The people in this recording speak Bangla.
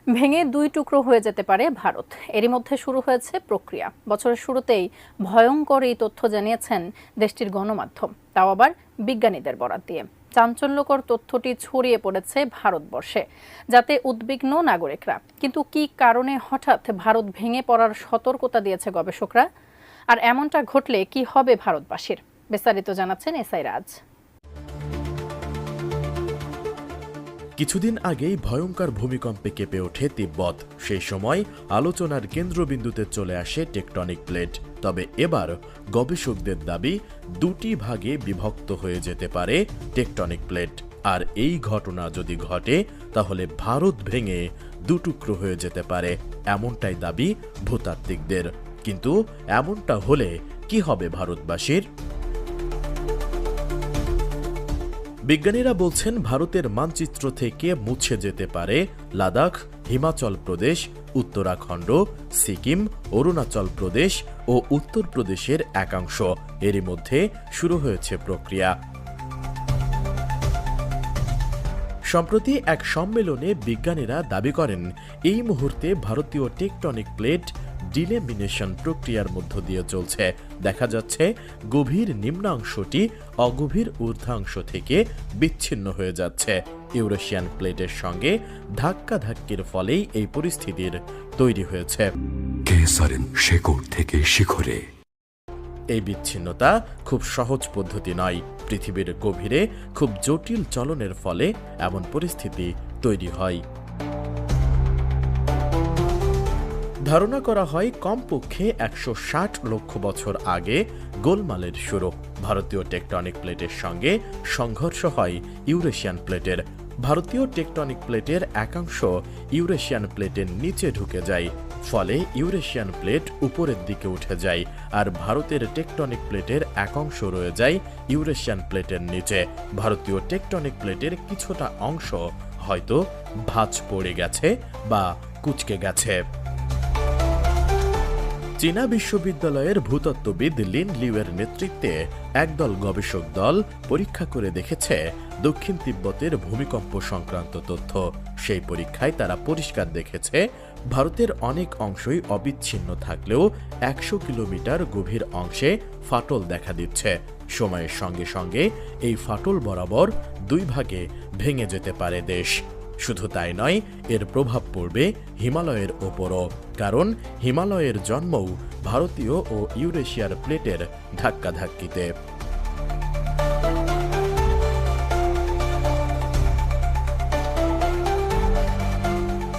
ভেঙে দুই টুকরো হয়ে যেতে পারে ভারত। এরই মধ্যে শুরু হয়েছে প্রক্রিয়া। বছরের শুরুতেই ভয়ঙ্কর এই তথ্য জানিয়েছেন দেশটির গণমাধ্যম, তাও আবার বিজ্ঞানীদের বরাত দিয়ে। চাঞ্চল্যকর তথ্যটি ছড়িয়ে পড়েছে ভারতবর্ষে, যাতে উদ্বিগ্ন নাগরিকরা। কিন্তু কী কারণে হঠাৎ ভারত ভেঙে পড়ার সতর্কতা দিয়েছে গবেষকরা? আর এমনটা ঘটলে কি হবে ভারতবাসীর? বিস্তারিত জানাচ্ছেন এসআই রাজ। কিছুদিন আগেই ভয়ঙ্কর ভূমিকম্পে কেঁপে ওঠে তিব্বত। সেই সময় আলোচনার কেন্দ্রবিন্দুতে চলে আসে টেকটনিক প্লেট। তবে এবার গবেষকদের দাবি দুটি ভাগে বিভক্ত হয়ে যেতে পারে টেকটনিক প্লেট। আর এই ঘটনা যদি ঘটে তাহলে ভারত ভেঙে দুটুকরো হয়ে যেতে পারে, এমনটাই দাবি ভূতাত্ত্বিকদের। কিন্তু এমনটা হলে কি হবে ভারতবাসীর? বিজ্ঞানীরা বলছেন ভারতের মানচিত্র থেকে মুছে যেতে পারে লাদাখ, হিমাচল প্রদেশ, উত্তরাখণ্ড, সিকিম, অরুণাচল প্রদেশ ও উত্তরপ্রদেশের একাংশ। এরই মধ্যে শুরু হয়েছে প্রক্রিয়া। সম্প্রতি এক সম্মেলনে বিজ্ঞানীরা দাবি করেন এই মুহূর্তে ভারতীয় টেকটনিক প্লেট ডিলেমিনেশন প্রক্রিয়ার মধ্য দিয়ে চলছে। দেখা যাচ্ছে গভীর নিম্নাংশটি অগভীর ঊর্ধ্বাংশ থেকে বিচ্ছিন্ন হয়ে যাচ্ছে। ইউরেশিয়ান প্লেটের সঙ্গে ধাক্কাধাক্কির ফলেই এই পরিস্থিতির তৈরি হয়েছে। শেকড় থেকে শিখরে এই বিচ্ছিন্নতা খুব সহজ পদ্ধতি নয়। পৃথিবীর গভীরে খুব জটিল চলনের ফলে এমন পরিস্থিতি তৈরি হয়। ধারণা করা হয় কমপক্ষে 160 লক্ষ বছর আগে গোলমালের শুরু। ভারতীয় টেকটনিক প্লেটের সঙ্গে সংঘর্ষ হয় ইউরেশিয়ান প্লেটের। ভারতীয় টেকটনিক প্লেটের একাংশ ইউরেশিয়ান প্লেটের নিচে ঢুকে যায়, ফলে ইউরেশিয়ান প্লেট উপরের দিকে উঠে যায়। আর ভারতের টেকটনিক প্লেটের একাংশ রয়ে যায় ইউরেশিয়ান প্লেটের নিচে। ভারতীয় টেকটনিক প্লেটের কিছুটা অংশ হয়তো ভাঁজ পড়ে গেছে বা কুঁচকে গেছে। চীনা বিশ্ববিদ্যালয়ের ভূতত্ত্ববিদ লিন লিউয়ের নেতৃত্বে একদল গবেষক দল পরীক্ষা করে দেখেছে দক্ষিণ তিব্বতের ভূমিকম্প সংক্রান্ত তথ্য। সেই পরীক্ষায় তারা পরিষ্কার দেখেছে ভারতের অনেক অংশই অবিচ্ছিন্ন থাকলেও 100 কিলোমিটার গভীর অংশে ফাটল দেখা দিচ্ছে। সময়ের সঙ্গে সঙ্গে এই ফাটল বরাবর দুই ভাগে ভেঙে যেতে পারে দেশ। শুধু তাই নয়, এর প্রভাব পড়বে হিমালয়ের ওপরও, কারণ হিমালয়ের জন্মও ভারতীয় ও ইউরেশিয়ার প্লেটের ধাক্কাধাক্কিতে।